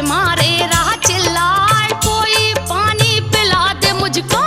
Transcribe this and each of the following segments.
मारे राह चिल्लाए, कोई पानी पिला दे मुझको।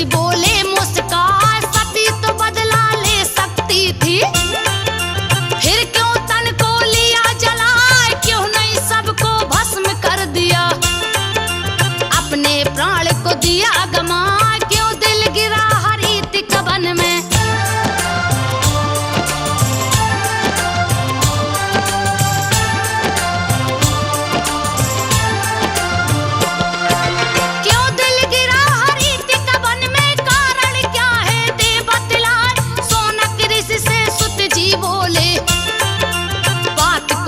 बोले मुस्कान, सती तो बदला ले सकती थी, फिर क्यों तन को लिया जलाए, क्यों नहीं सबको भस्म कर दिया, अपने प्राण को दिया गमा, क्यों दिल गिरा हरित कवन में।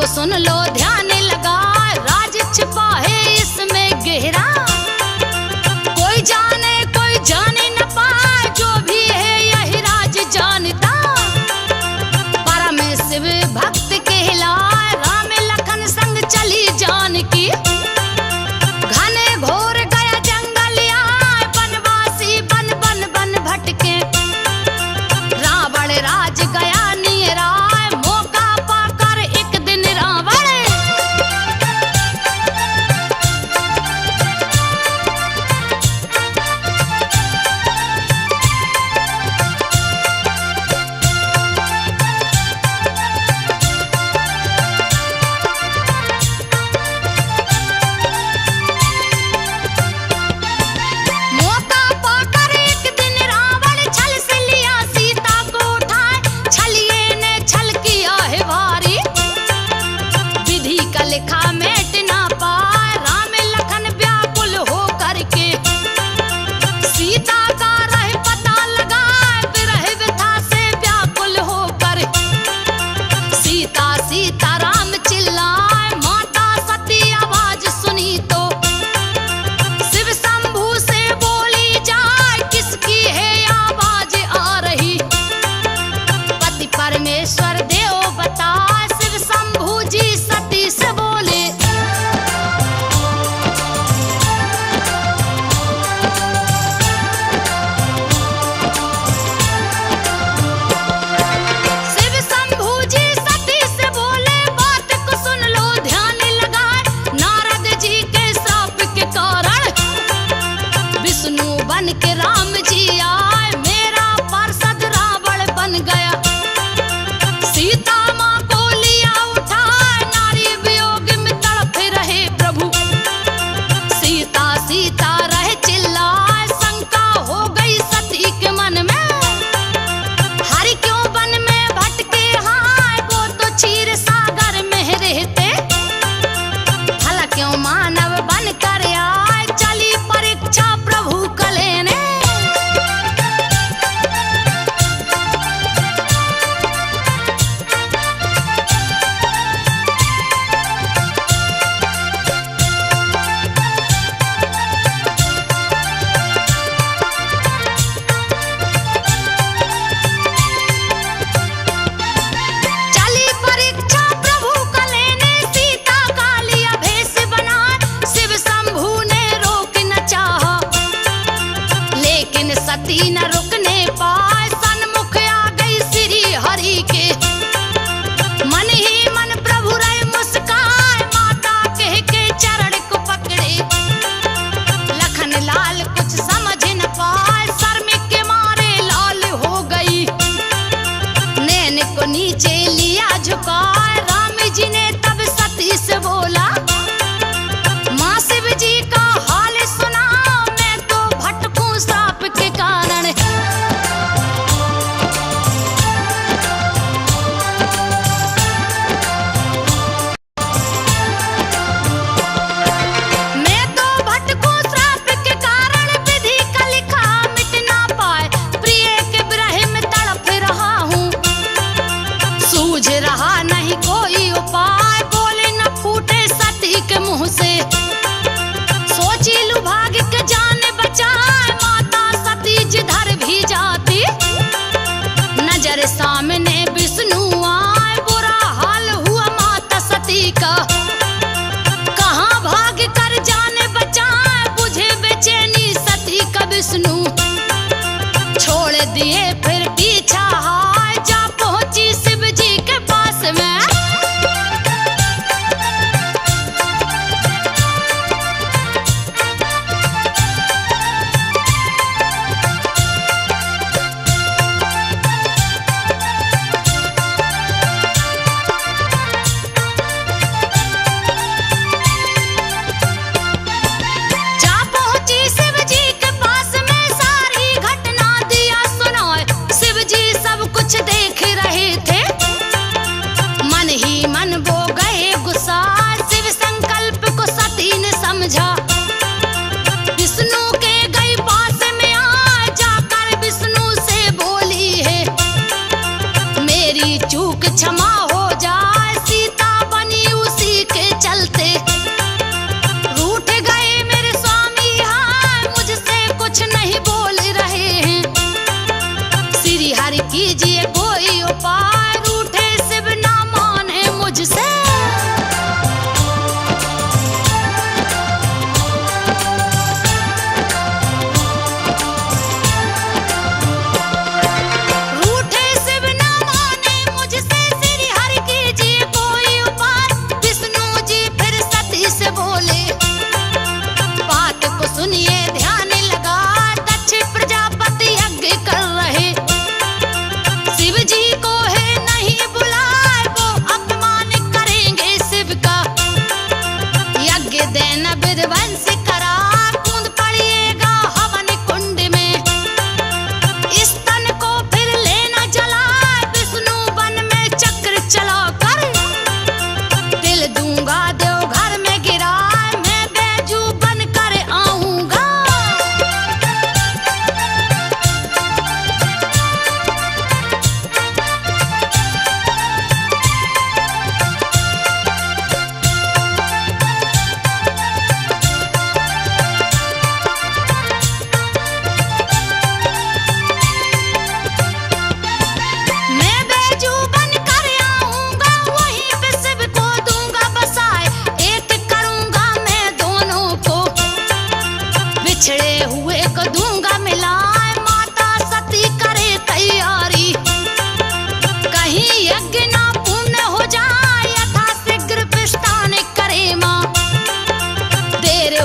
सुन लो ध्यान लगा, राज छिपा है इसमें गहरा, कोई जाने न पाए, जो भी है यही राज जानता, परम शिव भक्त कहलाए, राम लखन संग चली जानकी, घने घोर गया जंगल आए, बनवासी बन बन बन भटके, रावण राज गया नियराए,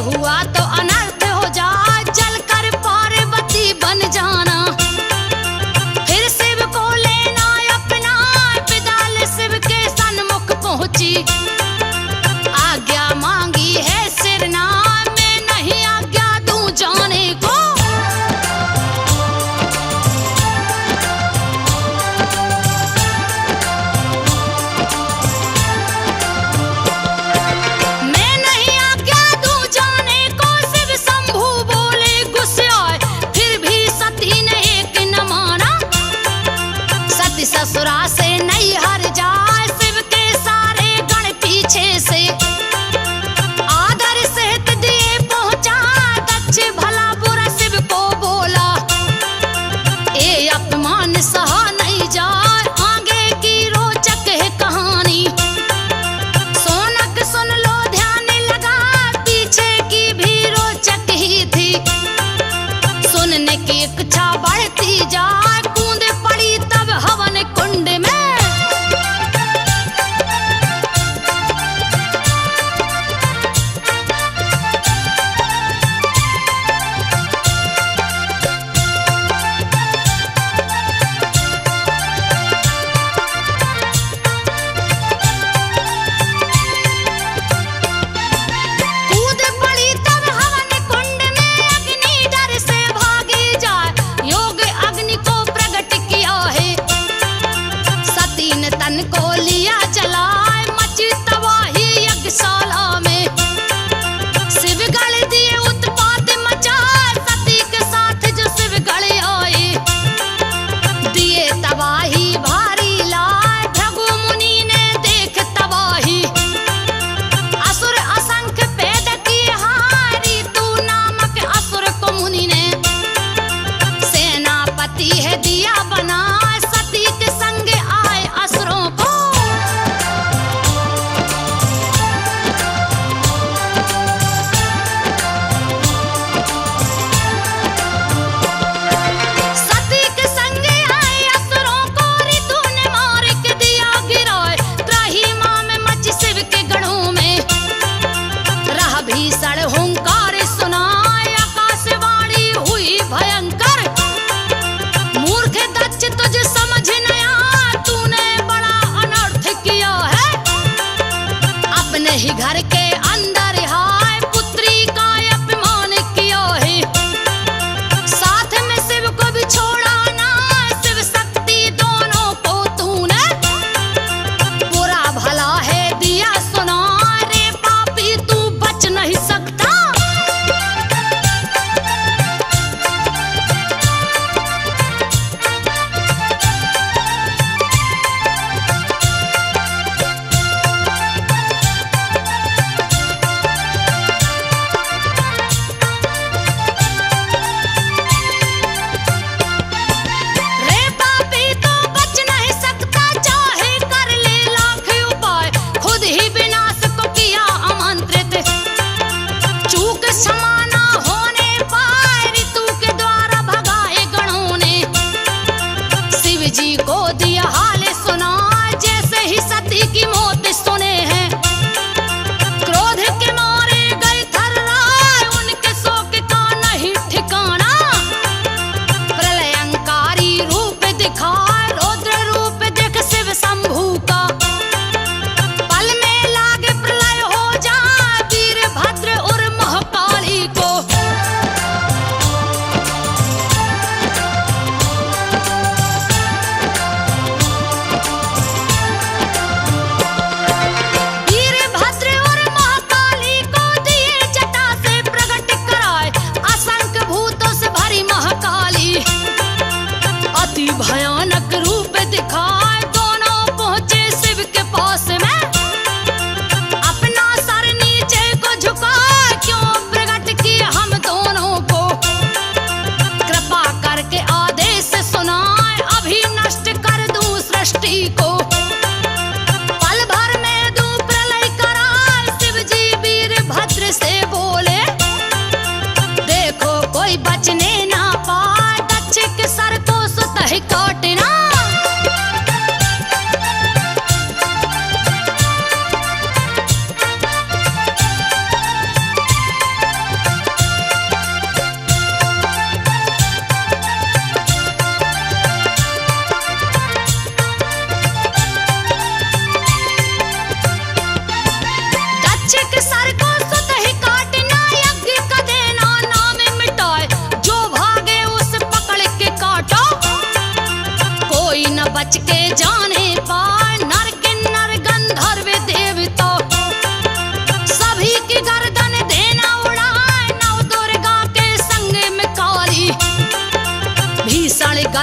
हुआ तो अनर्थ हो जाए, जलकर पार्वती बन जाना। फिर शिव को लेना अपना, विदाल शिव के सन्मुख पहुंची। आज्ञा मांगी है सिरना, मैं नहीं आज्ञा दूं जाने को। मैं नहीं आज्ञा दूं जाने को,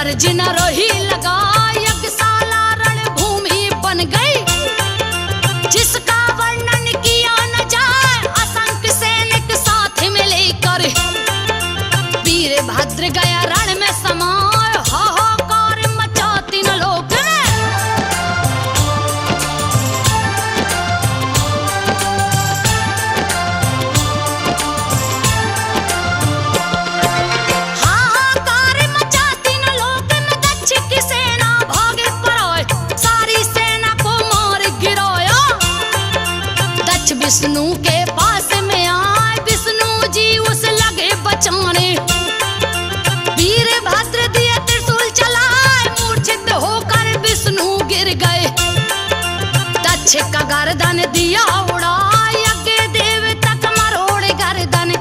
गरज न रही लगा यज्ञशाला रणभूमि बन गई, जिसका वर्णन किया न जाए। असंख्य सैनिक साथ में लेकर वीरभद्र गया रण में समाये, हाहाकार मचा तीन लोक में। हाहाकार मचा तीन लोक में, दक्ष की सेना भागे पराए, सारी सेना को मार गिराया। दक्ष विष्णु के पास में आए, विष्णु जी उस लगे बचाने। वीरभद्र दिए त्रिशूल चलाए, मूर्छित होकर विष्णु गिर गए। दक्ष का गर्दन दिया उड़ा, यज्ञ देव तक मरोड़ गर्दन।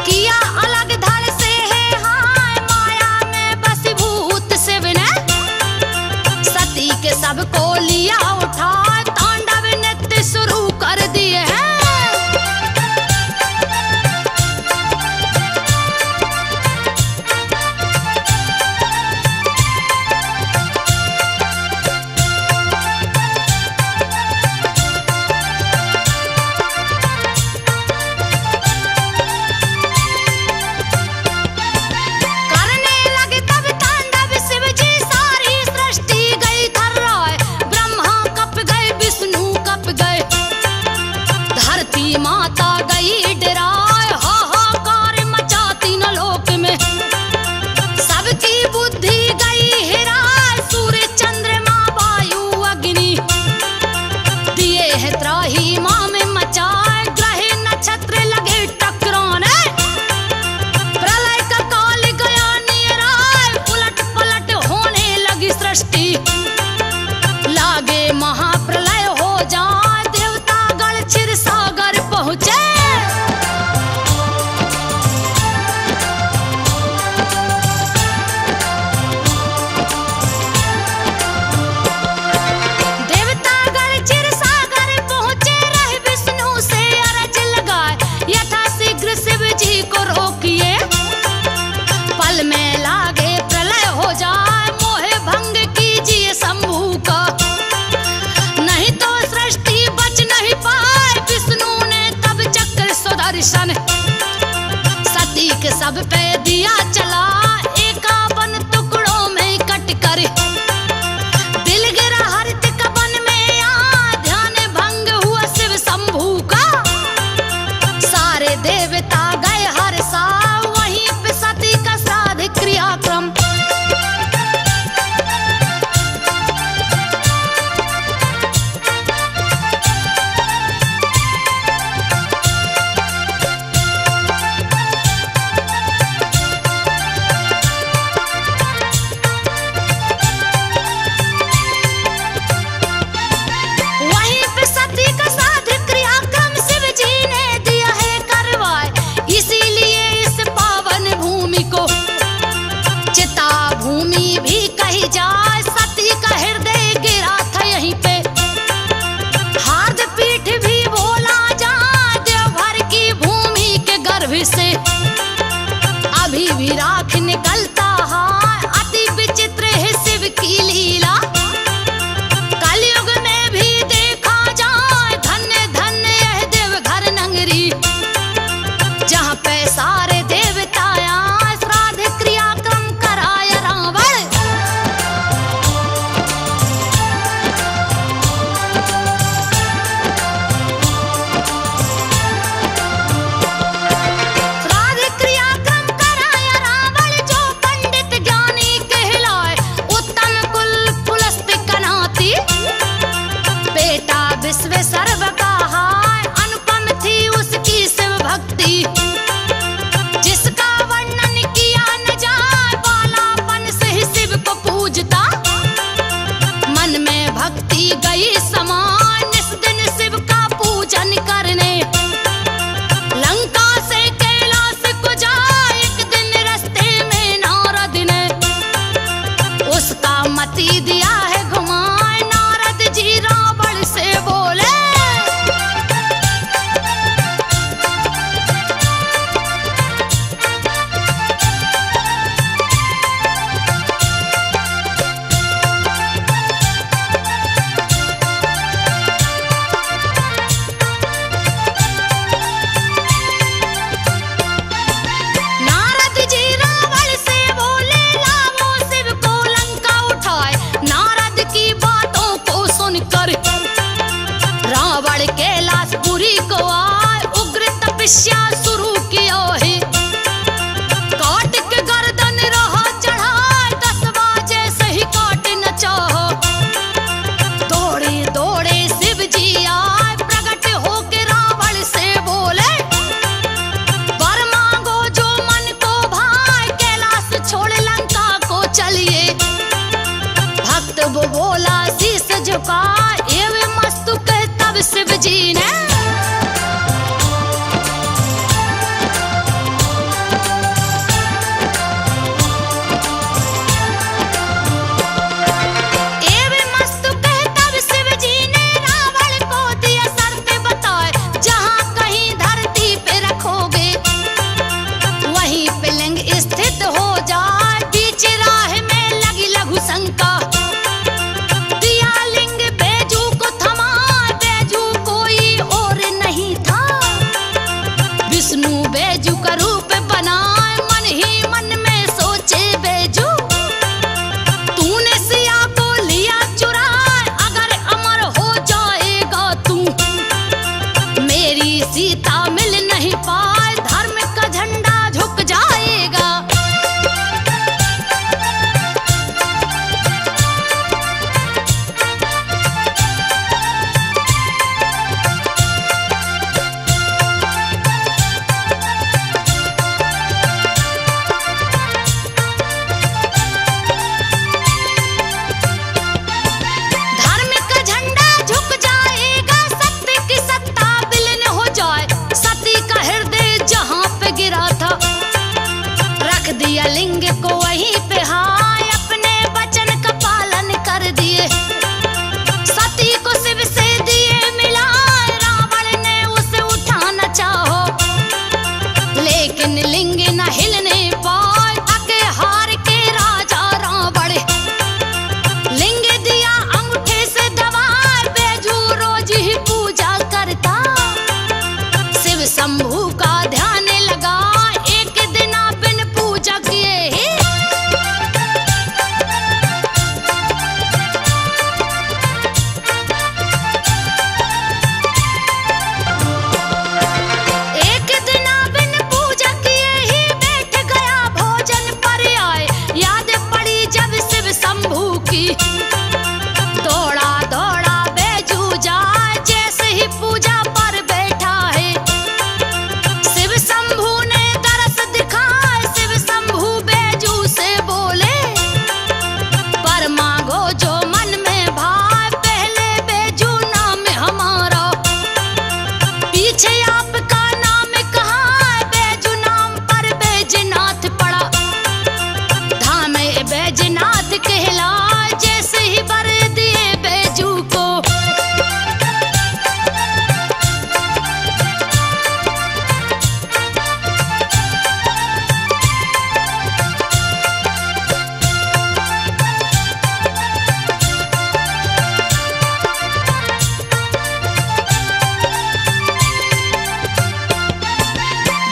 किया अलग धड़ से है हाय, माया में बसीभूत शिव ने। सती के सबको लिया उठा, तांडव नृत्य शुरू कर दिए हैं। करने लगे तब तांडव शिव जी, सारी सृष्टि गई थर्राए। ब्रह्मा कप गए, विष्णु कप गए, धरती माता गई डराए। हाहाकार मचा तीन लोक में, सबकी बुद्धि गई हिराए। सूर्य चंद्रमा वायु अग्नि दिए है त्राही माँ में मचाए। ग्रह नक्षत्र लगे टकराने, प्रलय का काल गया निराए। उलट पलट होने लगी सृष्टि, लागे महाप्रलय हो जाए। देवता गण क्षीर सागर पहुँचे। देवतागण क्षीर सागर पहुँचे, रहे विष्णु से अरज लगाए। यथा शीघ्र शिव जी को रोकिए, पल में लागे प्रलय हो जाए। मोहे भंग कीजिए शंभू का, नहीं तो सृष्टि बच नहीं पाए। विष्णु ने तब चक्र सुदर्शन, सती के सब पे दिया चला। 51 टुकड़ों में कट कर, दिल गिरा हरित कवन में आ। ध्यान भंग हुआ शिव शंभू का, सारे देवता गए हर सा। वहीं पे सती का श्राद्ध क्रियाक्रम। तपस्या शुरू किया है। काट के गर्दन रहा चढ़ा 10 बजे से ही काट न चाहो। दौड़े दौड़े शिव जी आए प्रकट होके रावण से बोले वर मांगो जो मन को भाए कैलाश छोड़ लंका को चलिए। भक्त वो बोला शीस झुका एवं मस्तुक तब शिव जी ने स्थित हो जाए। बीच राह में लगी लघु शंका दिया लिंग बैजू को थमा। बैजू कोई और नहीं था विष्णु बैजू का रूप बनाए। मन ही मन में सोचे बैजू तूने सिया को लिया चुराए। अगर अमर हो जाएगा तू मेरी सीता मिल नहीं पाए। धर्म का झंडा झुक जाएगा। धर्म का झंडा झुक जाएगा। सत्य की सत्ता विलीन हो जाए। सती का हृदय जहां पे गिरा था रख दिया लिंग को वहीं पे हाय। अपने वचन का पालन कर दिए। सती को शिव से दिए मिलाए। रावण ने उसे उठाना चाहो लेकिन लिंग न हिलने पाए। थके हार के राजा रावण लिंग दिया अंगूठे से दबा। बैजू रोज ही पूजा करता शिव शंभू का ध्यान लगा। एक दिन बिन पूजा किए ही एक दिन बिन पूजा किए ही बैठ गया भोजन पर आए। याद पड़ी जब शिव शंभू की दौड़ा दौड़ा बैजू जाए। जैसे ही पूजा पर बैठा है शिव शंभू ने दरस दिखाए। शिव शंभू बैजू से बोले पर मांगो जो मन में भाए। पहले बैजू नाम हमारा पीछे आपका नाम कहाँ। बैजू नाम पर बैजनाथ पड़ा। धाम बैजनाथ कहला। जैसे ही वर दिए बैजू को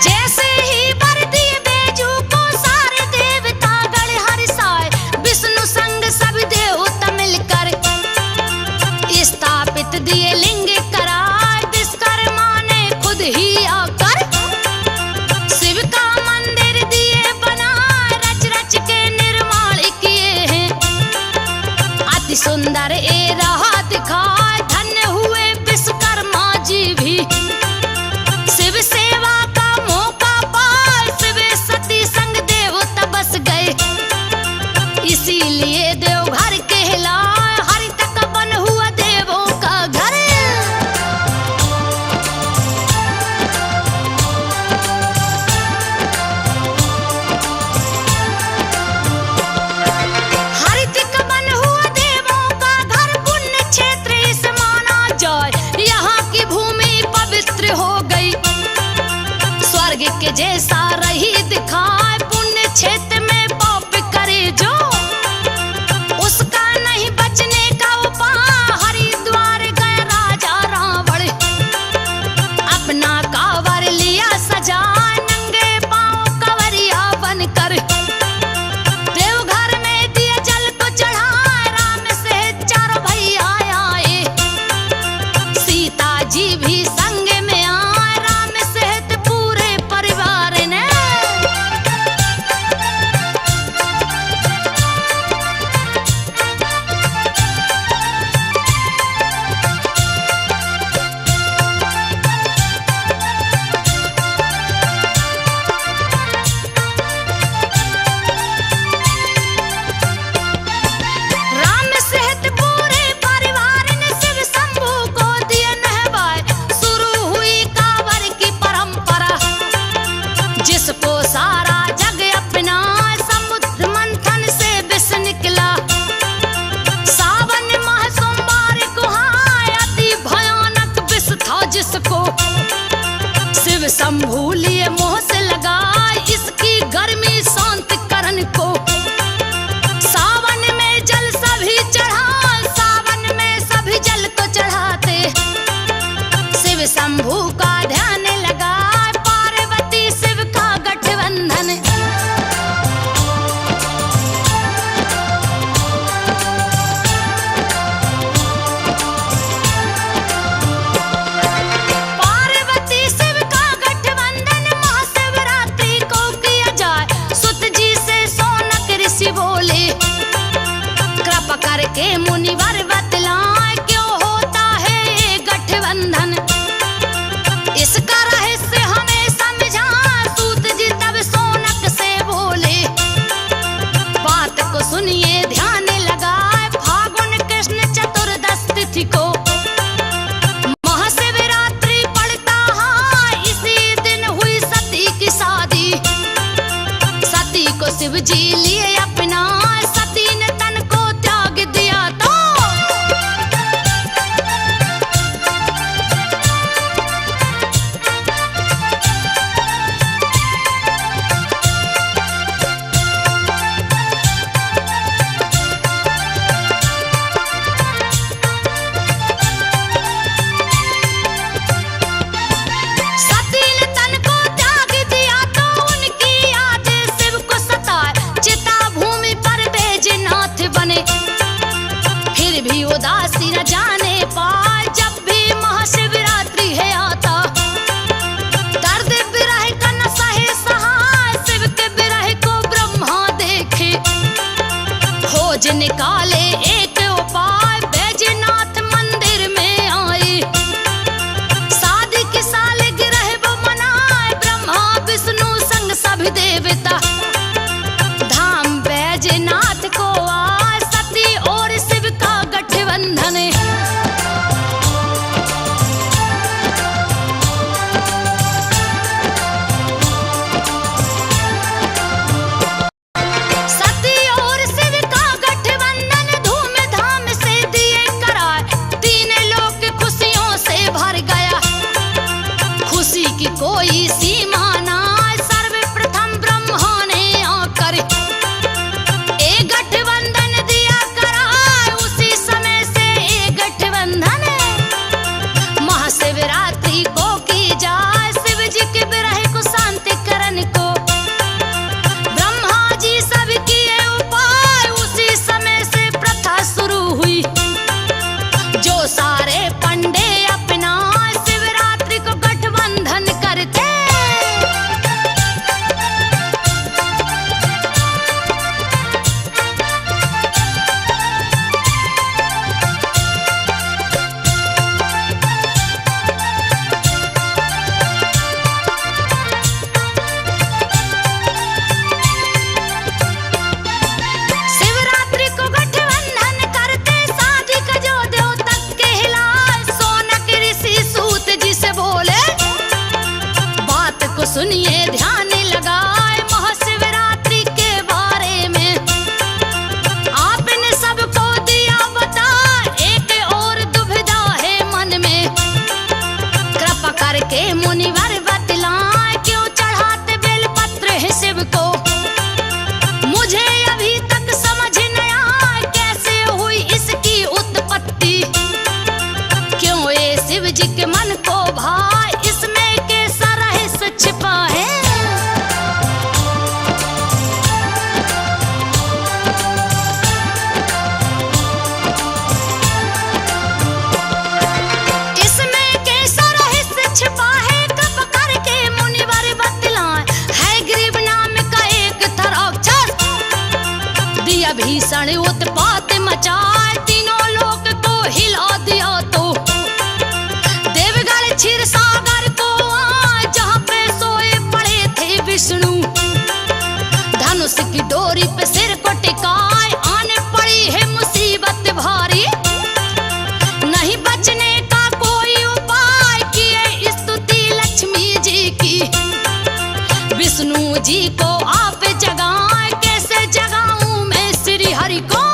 जैसे ही वर दिए बैजू को सारे देवता गण हर्षाए। विष्णु संग सब देवता मिलकर स्थापित दिए लिंग करार। विश्वकर्मा ने खुद ही आकर शिव का मंदिर दिए बना। रच रच के निर्माण किए हैं अति सुंदर ए रहा दिखाए। धन्य हुए विश्वकर्मा जी भी शिव सेवा का मौका पाए। शिव सती संग देवता बस गए इसीलिए देवघर कहलाए। हरि तक बन हुआ देवों का घर। हरि तक बन हुआ देवों का घर। पुण्य क्षेत्र इस माना जाए। यहाँ की भूमि पवित्र हो गई स्वर्ग के जैसा रही दिखाए। पुण्य क्षेत्र में पाप करे जो उसका नहीं बचने का उपाय। हरिद्वार गए राजा रावण अपना कांवर लिया सजा। नंगे पांव कंवरिया बनकर देवघर में दिए जल को चढ़ाए। राम से चारों भैया आए। सीता जी भी संग में आए। राम सहित शिव शंभू लिए मोह से लगाए इसकी गर्मी शांत करन को। सावन में जल सभी चढ़ा, सावन में सभी जल को चढ़ाते। शिव शंभू का ध्यान लगाए पार्वती शिव का गठबंधन। करके मुनिवर बतलाए क्यों होता है ये गठबंधन। इसका रहस्य हमें समझा सूत जी तब सोनक से बोले। बात को सुनिए ध्यान लगाए फागुन कृष्ण चतुर्दश तिथि को महाशिवरात्रि पड़ता है। इसी दिन हुई सती की शादी। सती को शिव जी लिए अपना, सती ने तन को त्याग दिया तो सती ने तन को त्याग दिया तो उनकी याद शिव को सताए। चिता भूमि पर बैजनाथ बने फिर भी उदासी न जाने पाए। जब भी महाशिवरात्रि है आता दर्द विरह का न सहे सहाय। शिव के विरह को ब्रह्मा देखे खोज निकाले एक उपाय। बैजनाथ मंदिर में आए शादी की सालगिरह वो मनाए। ब्रह्मा विष्णु संग सभी देवता धाम बैजनाथ को आए। सती और शिव का गठबंधन। सती और शिव का गठबंधन धूमधाम से दिए कराए। तीन लोक खुशियों से भर गया, खुशी की कोई सीमा ना। सर्वप्रथम ब्रह्मा ने आकर एक गठबंधन दिया कराए। उसी समय से एक गठबंधन महाशिवरात्रि को की जाए। शिव जी के विरह को शांति करने को ब्रह्मा जी सब किए उपाय। उसी समय से प्रथा शुरू हुई जो सारे पंडे अपना शिवरात्रि को गठबंधन करते। शिवरात्रि को गठबंधन करते शादी का जो देव तक के हिलाए। सोनक ऋषि सूत जी से बोले बात को सुनिए ध्यान लगाए। महाशिवरात्रि के बारे में आपने सबको दिया बता। एक और दुविधा है मन में कृपा करके मुनिवर बतलाए। क्यों चढ़ाते बेलपत्र है शिव को मुझे अभी तक समझ न आया। कैसे हुई इसकी उत्पत्ति, क्यों ये शिव जी के मन को भाई। इसमें कैसा रहस्य छिपा है। इसमें कैसा रहस्य छिपा है कृपा करके मुनिवर बतलाए। है गरीब नाम का एक था राक्षस दिया भीषण उत्पात मचाए। तीनों लोक को हिला दिया तो देवगढ़ क्षीर सागर को आए। जहाँ पे सोए पड़े थे विष्णु धनुष की डोरी पे सिर को टिकाए। आने पड़ी है मुसीबत भारी, नहीं बचने का कोई उपाय। किए स्तुति लक्ष्मी जी की विष्णु जी को आप जगाए। कैसे जगाऊं मैं श्री हरि को।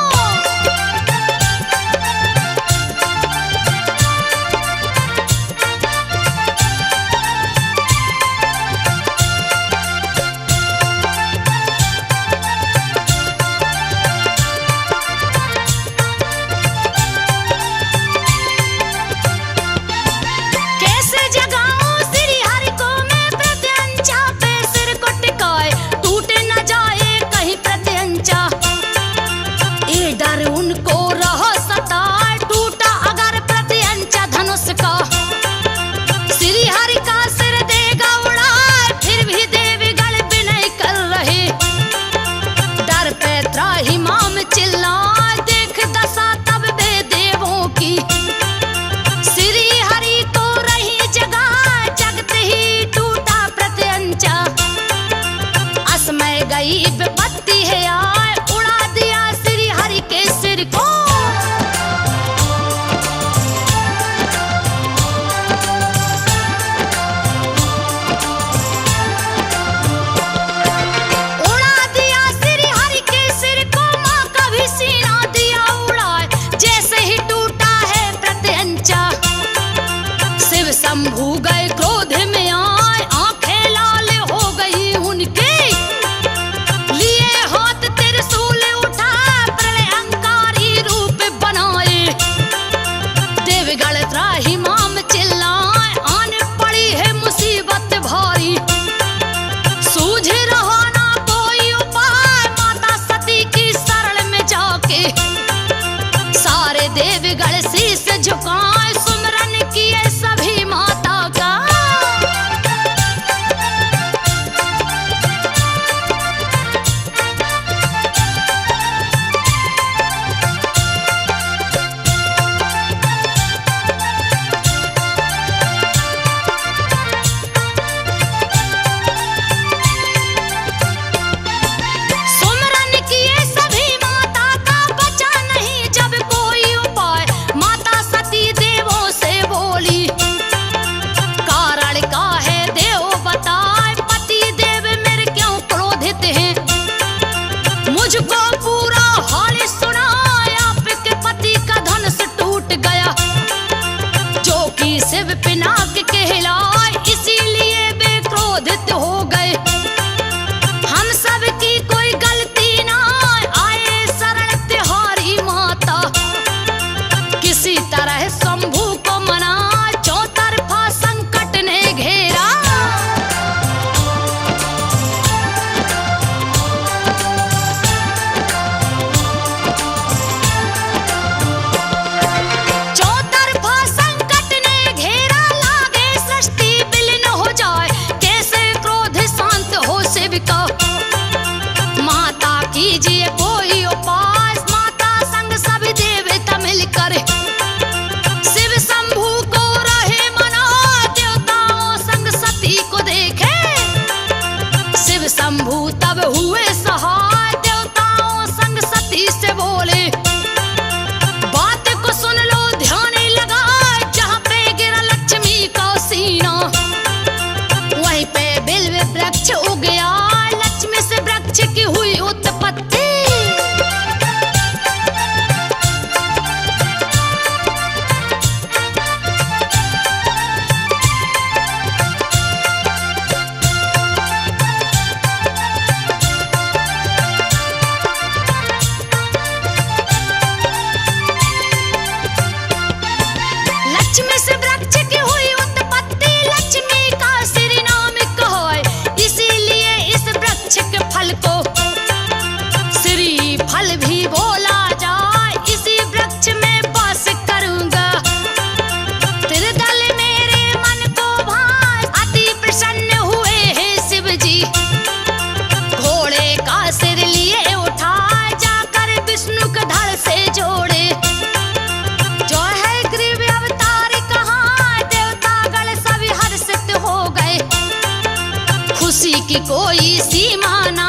खुशी की कोई सीमा ना,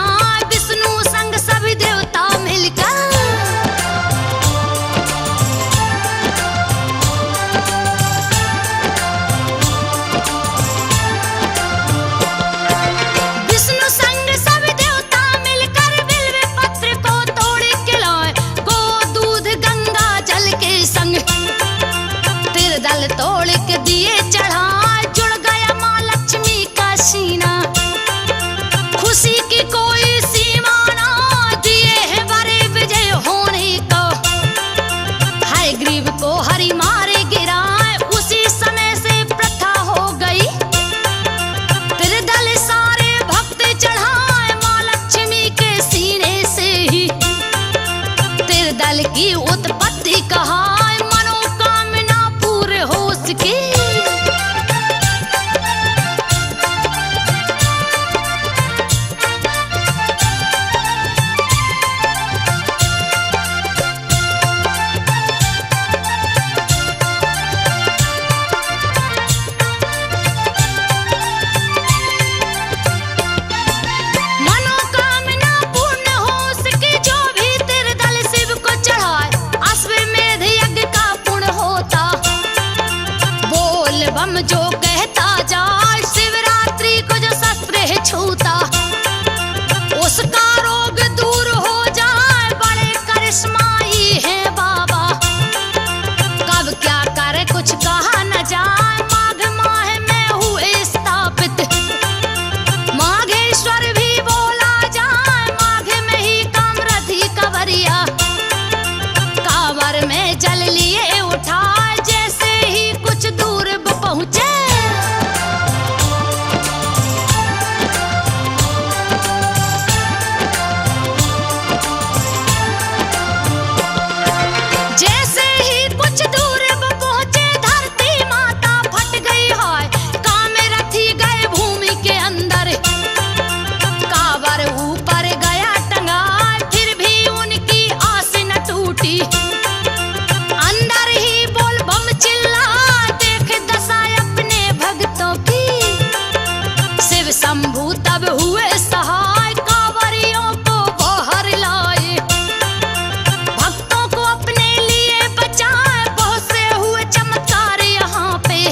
विष्णु संग सभी देवता मिलकर दल तोड़ के दिए चढ़ा, जुड़ गया माँ लक्ष्मी का सीना। खुशी की कोई सीमा ना, दिए है बड़े विजय होने को। हाय ग्रीव को हरि मारे गिराए, उसी समय से प्रथा हो गई। तेरे दल सारे भक्त चढ़ाए माँ लक्ष्मी के सीने से ही। तेरे दल की उत्पत्ति कहा की। मनोकामना पूर्ण हो सके, जो भी तेरे दल शिव को चढ़ाए, अश्वमेध यज्ञ का पुण्य होता। बम जो कहता जाए, शिवरात्रि को जो शस्त्र है छूता, उसका रोग दूर हो जाए। बड़े करिश्माई है बाबा, कब क्या करे कुछ कहा न जाए। माघ माह में हुए स्थापित, माघेश्वर भी बोला जाए। माघ में ही कामरथी कवरिया, कांवर में जल लिए उठाए। जैसे ही कुछ दूर पहुंचे, जैसे ही कुछ दूर पहुंचे, धरती माता फट गई है। कामरथी गए भूमि के अंदर, कांवर ऊपर गया टंगा, फिर भी उनकी आस न टूटी। अंदर ही बोल बम चिल्ला, शंभू तब हुए सहाय, कांवरियों को बाहर लाए। भक्तों को अपने लिए बचाए, बहुत से हुए चमत्कार यहाँ पे।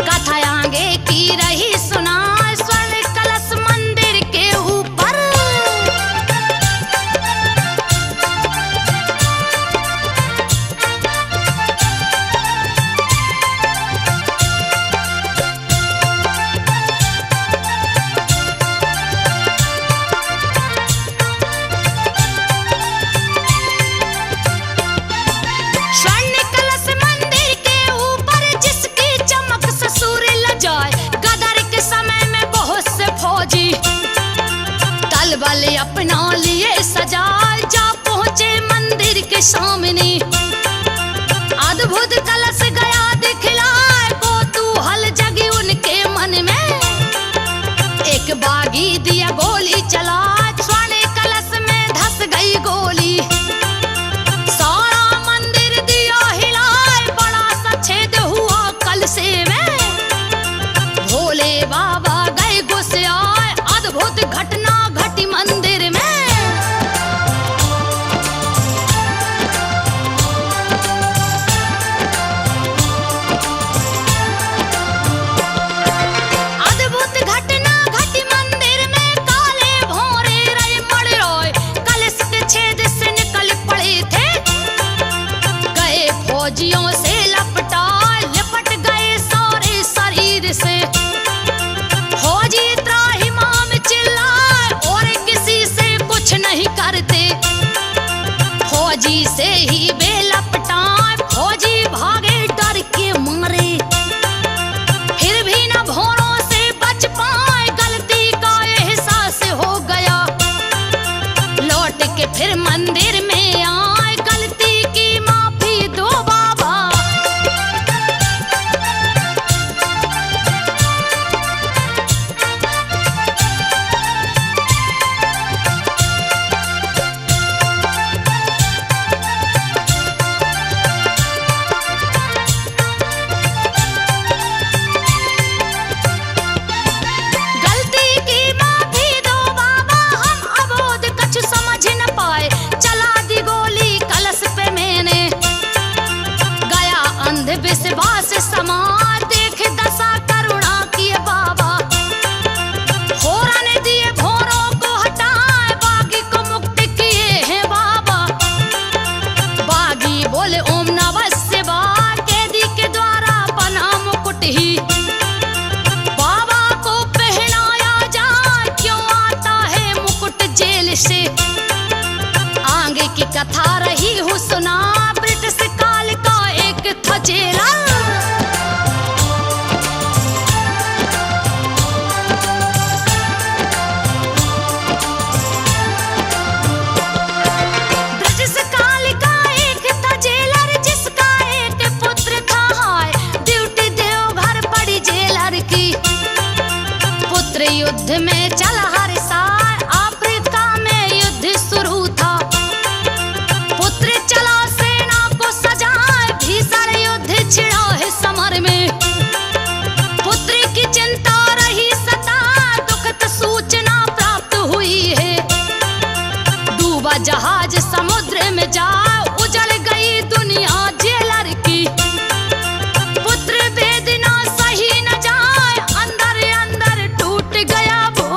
कथा आगे की रही सुनाए, स्वर्ण कलश मंदिर के ऊपर। बल अपना लिए सजाए, जा पहुंचे मंदिर के सामने। अद्भुत कलश गया दिखलाए, कौतूहल जगी उनके मन में। एक बागी दिया गोली चला, स्वर्ण कलश में धस गई गोली। सारा मंदिर दिया हिलाए, बड़ा सा छेद हुआ कलशे में। भोले बाबा गए गुस्से आए, अद्भुत घटना घटी मंदिर में। अद्भुत घटना घटी मंदिर में, काले भोरे रहे मड़ रोए, कलश के छेद से निकल पड़े थे। गए फौजियों से लपट गए सारे शरीर से। युद्ध में चला हर साल, अफ्रीका में युद्ध शुरू था। पुत्र चला सेना को सजाए, भीषण युद्ध छिड़ा है समर में। पुत्र की चिंता रही सता, दुखद सूचना प्राप्त हुई है। डूबा जहाज समुद्र में जा, उजड़ गई दुनिया जेलर की। पुत्र वेदना सही न जाए, अंदर अंदर टूट गया वो।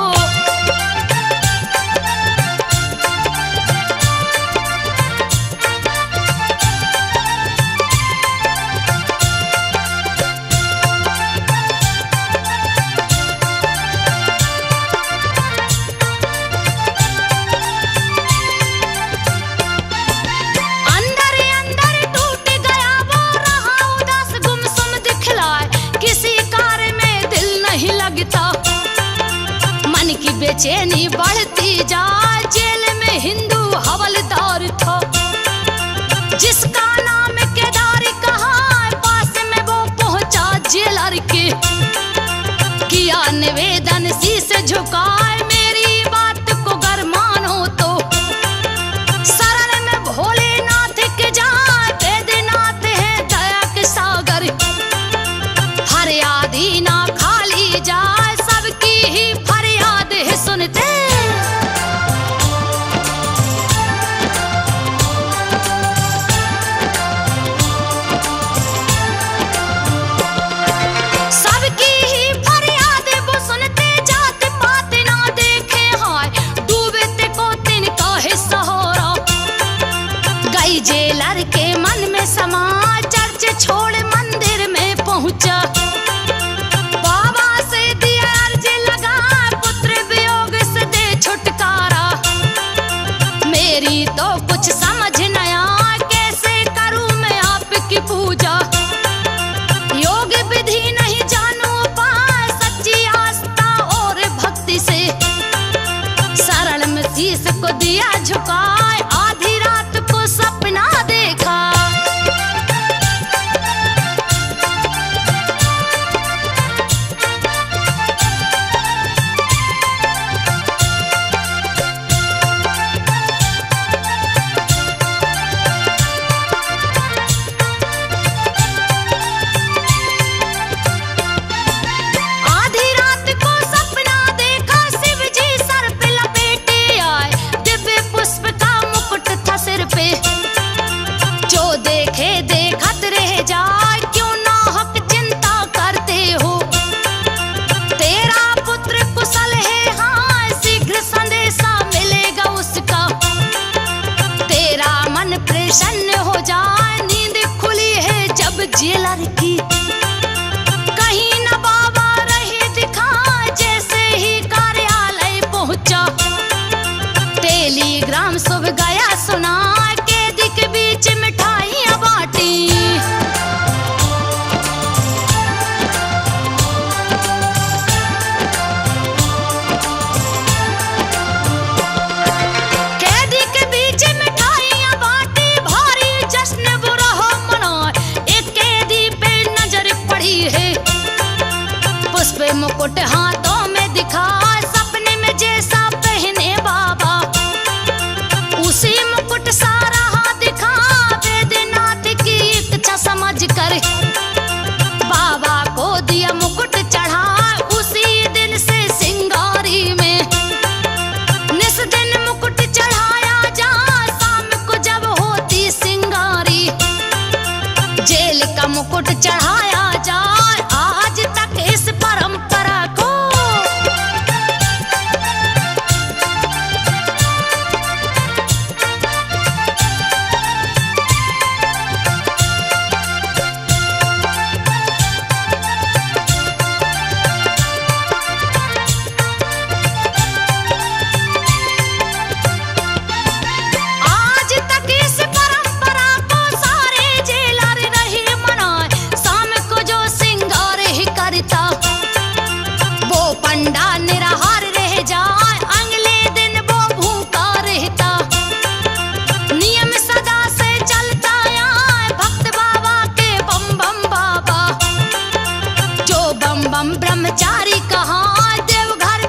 अंदर अंदर टूट गया वो, रहा उदास गुमसुम दिखलाए, किसी कार्य में दिल नहीं लगता। मन की बेचैनी बढ़ती जाए, जेल में हिंदू हवलदार था, जिसका नाम केदारी कहा। पास में वो पहुंचा जेलर के, किया निवेदन शीश झुकाए, मेरी बात को गर मानो तो। शरण में भोलेनाथ के जाए, वेदनाथ है दया के सागर। फरियादी ना खाली जाए, सबकी ही फरियाद है सुनते। सबकी ही फरियाद वो सुनते, जात पात ना देखे हाय, डूबे ते को तिनका है सहारा। गई जेलर के मन में समा, चर्च छोड़ मंदिर में पहुंचा। बाबा से दिया अर्ज लगा, पुत्र वियोग से दे छुटकारा। मेरी तो कुछ समझ न आया, कैसे करूं मैं आपकी पूजा। योग विधि नहीं जानू पाए, सच्ची आस्था और भक्ति से। शरण में शीश को दिया झुकाए, आधी रात को सपना देखा। आधी रात को सपना देखा, शिव जी सर पे लपेटे आए, दिव्य पुष्प का मुकुट था सिर पे। जो देखे देखत रह जाए, क्यों ना हक चिंता करते हो। तेरा पुत्र कुशल है हाँ, शीघ्र संदेशा मिलेगा उसका। तेरा मन प्रसन्न हो जाए, नींद खुली है जब जेलर की। कहीं न बाबा रहे दिखा, जैसे ही कार्यालय पहुंचा। टेलीग्राम शुभ गया सुना, कैदी के बीच मिठाइयां बांटी। कैदी के बीच मिठाइयां बांटी, भारी जश्न बुरा हो मनाए। एक कैदी पे नजर पड़ी है, पुष्प मुकुट हाथों में दिखा, सपने में जैसा पहने बाबा। उसी मुकुट सारा हाथ दिखा, वेदनाथ की इच्छा समझ कर। बाबा को दिया मुकुट चढ़ा, उसी दिन से सिंगारी में। निस दिन मुकुट चढ़ाया जा, शाम को जब होती सिंगारी। जेल का मुकुट चढ़ाया जाए, आज तक इस परंपरा को। आज तक इस परंपरा को सारे जेलर रहे मनाए, शाम को जो सिंगार ही करता। वो पंडा निराहार रह जाए, अगले दिन वो भूखा रहता। नियम सदा से चलता आए, भक्त बाबा के बम बम बाबा। जो बम बम ब्रह्मचारी कहा, देवघर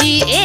जी